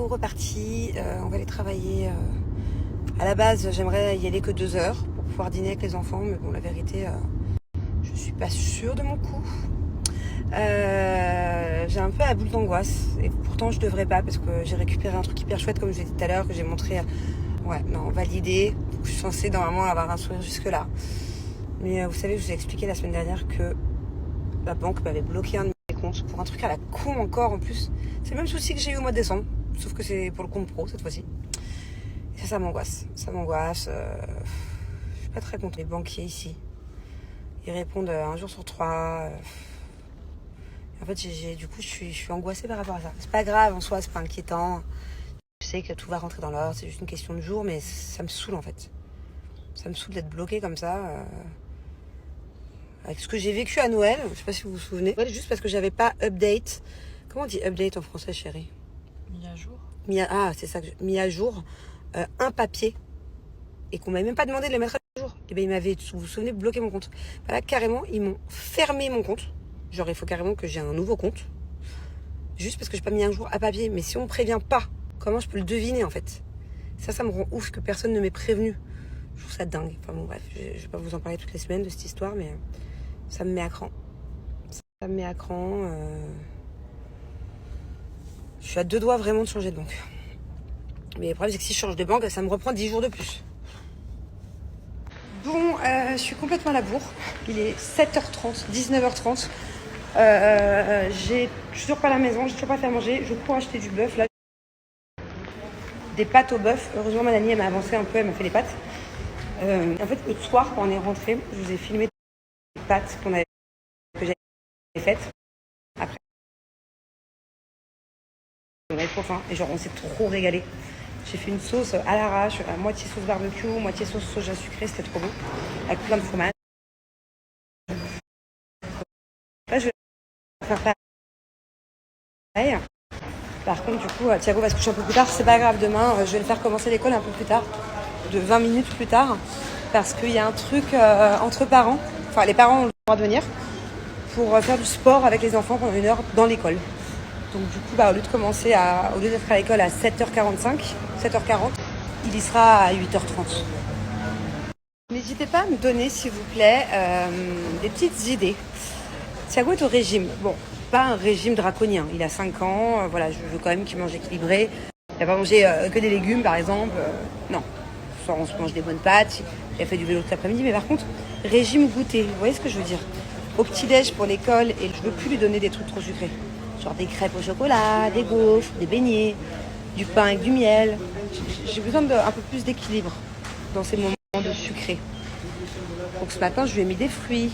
reparti. On va aller travailler. À la base, j'aimerais y aller que 2 heures pour pouvoir dîner avec les enfants. Mais bon, la vérité, je suis pas sûre de mon coup. J'ai un peu la boule d'angoisse. Et pourtant, je devrais pas parce que j'ai récupéré un truc hyper chouette, comme je l'ai dit tout à l'heure, que j'ai montré. Ouais, non, validé. Je suis censée normalement avoir un sourire jusque-là. Mais vous savez, je vous ai expliqué la semaine dernière que la banque m'avait bloqué un de mes comptes pour un truc à la con encore en plus. C'est le même souci que j'ai eu au mois de décembre, sauf que c'est pour le compte pro cette fois-ci. Et ça m'angoisse. Ça m'angoisse. Je suis pas très contente. Les banquiers ici, ils répondent un jour sur 3. En fait, du coup, je suis angoissée par rapport à ça. C'est pas grave en soi, c'est pas inquiétant. Je sais que tout va rentrer dans l'ordre, c'est juste une question de jours, mais ça me saoule en fait. Ça me saoule d'être bloqué comme ça. Avec ce que j'ai vécu à Noël, je sais pas si vous vous souvenez. Juste parce que j'avais pas update. Comment on dit update en français, chérie? Mis à jour. C'est ça, mis à jour un papier. Et qu'on m'avait même pas demandé de le mettre à jour. Et ben ils m'avaient, vous vous souvenez, bloqué mon compte. Là, carrément, ils m'ont fermé mon compte. Genre, il faut carrément que j'ai un nouveau compte. Juste parce que j'ai pas mis un jour à papier. Mais si on me prévient pas, comment je peux le deviner en fait? Ça me rend ouf que personne ne m'ait prévenu. Je trouve ça dingue. Enfin bon, bref, je vais pas vous en parler toutes les semaines de cette histoire, mais ça me met à cran. Ça me met à cran. Je suis à 2 doigts vraiment de changer de banque. Mais le problème, c'est que si je change de banque, ça me reprend 10 jours de plus. Bon, je suis complètement à la bourre. Il est 7h30, 19h30. Je suis toujours pas à la maison, j'ai toujours pas fait à manger. Je cours acheter du bœuf là. Des pâtes au bœuf. Heureusement, ma nanny, elle m'a avancé un peu, elle m'a fait les pâtes. En fait, le soir, quand on est rentré, je vous ai filmé des pâtes que j'avais faites. Après, on avait trop faim et genre, on s'est trop régalé. J'ai fait une sauce à l'arrache, à moitié sauce barbecue, moitié sauce soja sucré, c'était trop bon, avec plein de fromage. Là, je vais faire pareil. Par contre, du coup, Thiago va se coucher un peu plus tard, c'est pas grave. Demain, je vais le faire commencer l'école un peu plus tard, de 20 minutes plus tard, parce qu'il y a un truc entre parents. Enfin, les parents ont le droit de venir pour faire du sport avec les enfants pendant 1 heure dans l'école. Donc du coup, au lieu d'être à l'école à 7h40, il y sera à 8h30. N'hésitez pas à me donner, s'il vous plaît, des petites idées. Thiago est au régime. Bon, pas un régime draconien. Il a 5 ans. Voilà, je veux quand même qu'il mange équilibré. Il n'a pas mangé que des légumes, par exemple. Non. Ce soir, on se mange des bonnes pâtes. Il a fait du vélo tout l'après-midi. Mais par contre, régime goûter. Vous voyez ce que je veux dire? Au petit-déj pour l'école. Et je veux plus lui donner des trucs trop sucrés. Genre des crêpes au chocolat, des gaufres, des beignets, du pain avec du miel. J'ai besoin d'un peu plus d'équilibre dans ces moments de sucré. Donc ce matin, je lui ai mis des fruits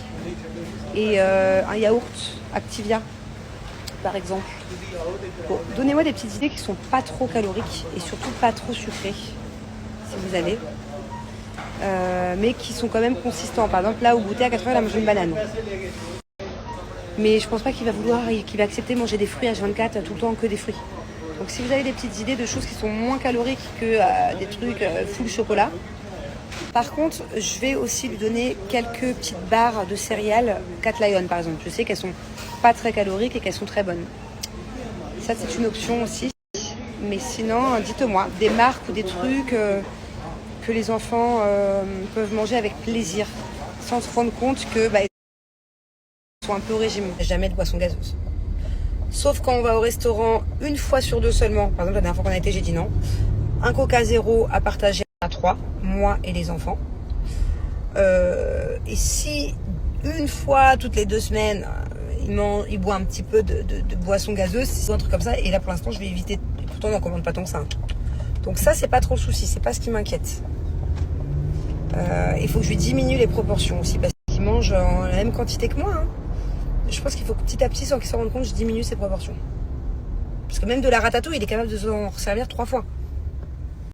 et un yaourt Activia, par exemple. Bon, donnez-moi des petites idées qui sont pas trop caloriques et surtout pas trop sucrées, si vous avez. Mais qui sont quand même consistants. Par exemple, là, au goûter, à 4h, il a mangé une banane. Mais je pense pas qu'il va accepter de manger des fruits H24 tout le temps que des fruits. Donc si vous avez des petites idées de choses qui sont moins caloriques que des trucs full chocolat. Par contre, je vais aussi lui donner quelques petites barres de céréales Cat Lion par exemple. Je sais qu'elles sont pas très caloriques et qu'elles sont très bonnes. Ça c'est une option aussi. Mais sinon, dites-moi, des marques ou des trucs que les enfants peuvent manger avec plaisir, sans se rendre compte que ils sont un peu au régime. Jamais de boisson gazeuse. Sauf quand on va au restaurant 1 fois sur 2 seulement. Par exemple, la dernière fois qu'on a été, j'ai dit non. Un Coca 0 à partager à 3, moi et les enfants. Et si 1 fois toutes les 2 semaines, il boit un petit peu de boisson gazeuse, c'est un truc comme ça. Et là, pour l'instant, je vais éviter. Et pourtant, on n'en commande pas tant que ça. Donc ça, c'est pas trop le souci. C'est pas ce qui m'inquiète. Il faut que je lui diminue les proportions aussi parce qu'il mange en la même quantité que moi. Je pense qu'il faut que petit à petit, sans qu'il s'en rende compte, je diminue ses proportions. Parce que même de la ratatouille, il est capable de s'en servir 3 fois.